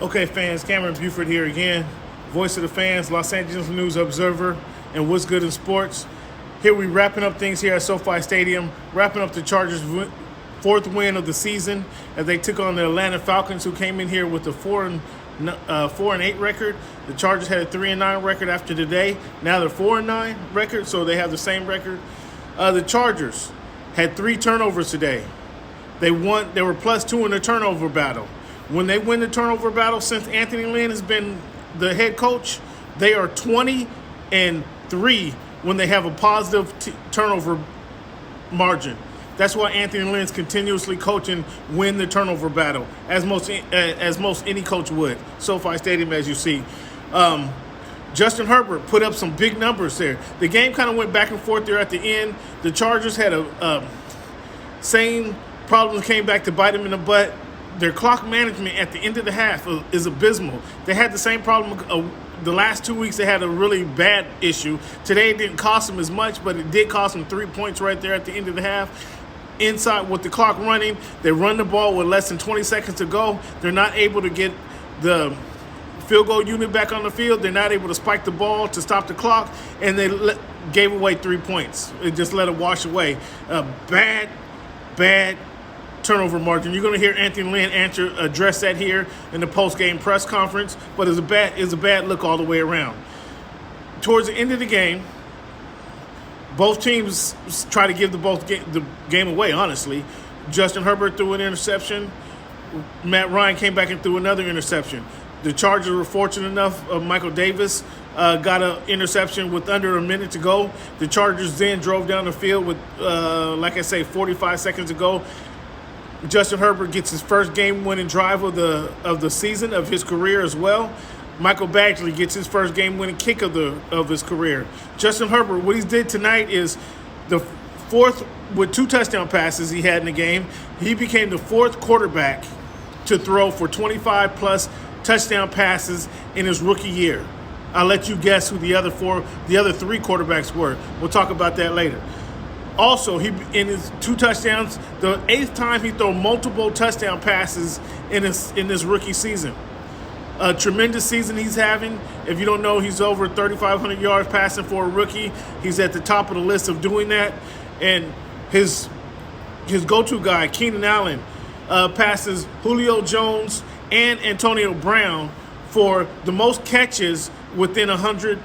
Okay, fans, Cameron Buford here again, voice of the fans, Los Angeles News Observer, and what's good in sports. Here we wrapping up things here at SoFi Stadium, wrapping up the Chargers' fourth win of the season as they took on the Atlanta Falcons, who came in here with a 4-8 record. The Chargers had a 3-9 record after today. Now they're 4-9 record, so they have the same record. The Chargers had 3 turnovers today. They were +2 in the turnover battle. When they win the turnover battle since Anthony Lynn has been the head coach, they are 20-3 when they have a positive turnover margin. That's why Anthony Lynn's continuously coaching win the turnover battle, as most any coach would. SoFi Stadium, as you see. Justin Herbert put up some big numbers there. The game kind of went back and forth there at the end. The Chargers had same problems came back to bite them in the butt. Their clock management at the end of the half is abysmal. They had the same problem the last 2 weeks. They had a really bad issue. Today it didn't cost them as much, but it did cost them 3 points right there at the end of the half. Inside with the clock running, they run the ball with less than 20 seconds to go. They're not able to get the field goal unit back on the field. They're not able to spike the ball to stop the clock, and they gave away 3 points. It just let it wash away. Bad turnover margin. You're going to hear Anthony Lynn address that here in the post-game press conference, but it's a bad look all the way around. Towards the end of the game, both teams try to give the game away, honestly. Justin Herbert threw an interception. Matt Ryan came back and threw another interception. The Chargers were fortunate enough, Michael Davis got an interception with under a minute to go. The Chargers then drove down the field with, 45 seconds to go. Justin Herbert gets his first game-winning drive of the season, of his career as well. Michael Badgley gets his first game-winning kick of his career. Justin Herbert, what he did tonight is the fourth, with 2 touchdown passes he had in the game, he became the 4th quarterback to throw for 25-plus touchdown passes in his rookie year. I'll let you guess who the other 3 quarterbacks were. We'll talk about that later. Also, he in his 2 touchdowns, the 8th time he threw multiple touchdown passes in this rookie season. A tremendous season he's having. If you don't know, he's over 3,500 yards passing for a rookie. He's at the top of the list of doing that. And his go-to guy, Keenan Allen, passes Julio Jones and Antonio Brown for the most catches within 100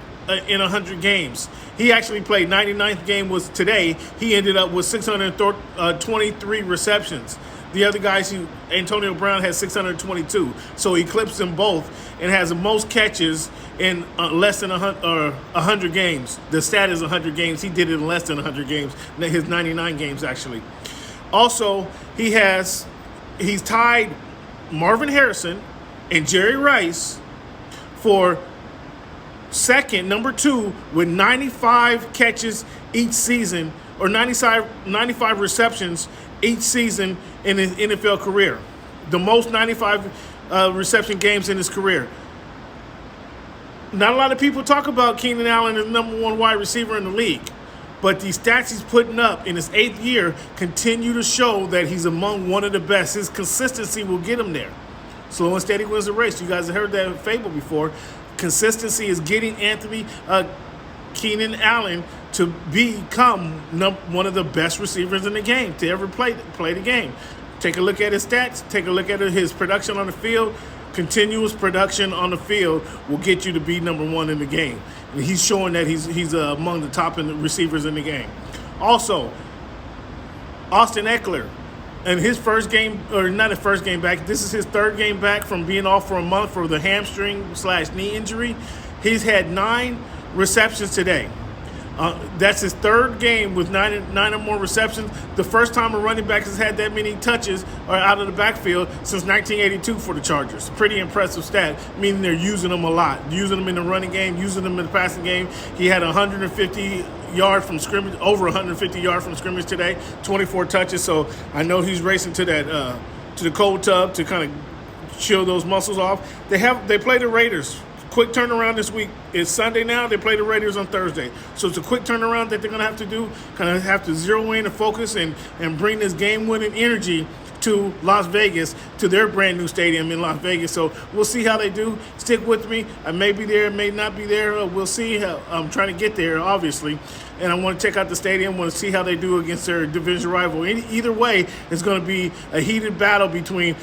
games. He actually played 99th game was today. He ended up with 623 receptions. The other guys, Antonio Brown has 622. So he eclipsed them both and has the most catches in less than 100 games. The stat is 100 games. He did it in less than 100 games. His 99 games, actually. Also, he's tied Marvin Harrison and Jerry Rice for number 2 with 95 catches each season, or 95 receptions each season in his NFL career. The most 95 reception games in his career. Not a lot of people talk about Keenan Allen as the number 1 wide receiver in the league, but the stats he's putting up in his 8th year continue to show that he's among one of the best. His consistency will get him there. Slow and steady wins the race. You guys have heard that fable before. Consistency is getting Keenan Allen to become one of the best receivers in the game to ever play the game. Take a look at his stats. Take a look at his production on the field. Continuous production on the field will get you to be number 1 in the game. And he's showing that he's among the top receivers in the game. Also, Austin Eckler. And his first game, or not his first game back, this is his 3rd game back from being off for a month for the hamstring/knee injury. He's had 9 receptions today. That's his 3rd game with 9 or more receptions. The first time a running back has had that many touches or out of the backfield since 1982 for the Chargers. Pretty impressive stat, meaning they're using them a lot. Using them in the running game, using them in the passing game. He had 150 yards from scrimmage, over 150 yards from scrimmage today, 24 touches. So I know he's racing to that to the cold tub to kind of chill those muscles off. They play the Raiders. Quick turnaround this week. It's Sunday now. They play the Raiders on Thursday. So it's a quick turnaround that they're going to have to do. Kind of have to zero in and focus and bring this game-winning energy to Las Vegas, to their brand new stadium in Las Vegas. So we'll see how they do. Stick with me. I may be there, may not be there. We'll see. I'm trying to get there, obviously. And I want to check out the stadium, want to see how they do against their division rival. Either way, it's going to be a heated battle between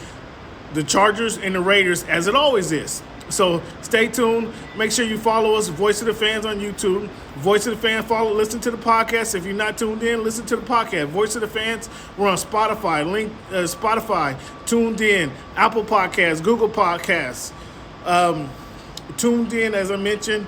the Chargers and the Raiders, as it always is. So stay tuned. Make sure you follow us, Voice of the Fans on YouTube. Voice of the Fans, listen to the podcast. If you're not tuned in, listen to the podcast. Voice of the Fans, we're on Spotify, Spotify, tuned in, Apple Podcasts, Google Podcasts, tuned in, as I mentioned,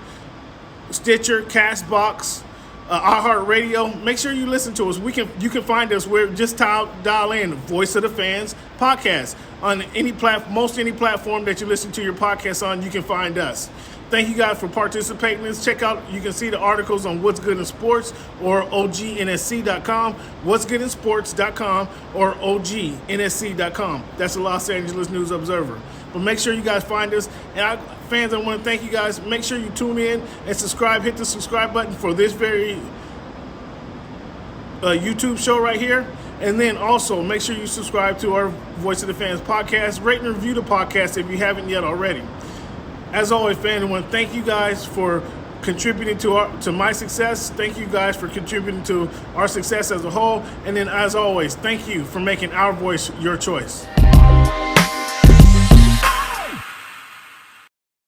Stitcher, Castbox, iHeartRadio. Make sure you listen to us. You can find us where just dial in Voice of the Fans podcast on any platform that you listen to your podcast on. You can find us. Thank you guys for participating in this. Check out, you can see the articles on What's Good in Sports or OGNSC.com, what'sgoodinsports.com or OGNSC.com. That's the Los Angeles News Observer. But make sure you guys find us. And fans, I want to thank you guys. Make sure you tune in and subscribe. Hit the subscribe button for this very YouTube show right here. And then also make sure you subscribe to our Voice of the Fans podcast. Rate and review the podcast if you haven't yet already. As always, fans, I want to thank you guys for contributing to my success. Thank you guys for contributing to our success as a whole. And then, as always, thank you for making our voice your choice.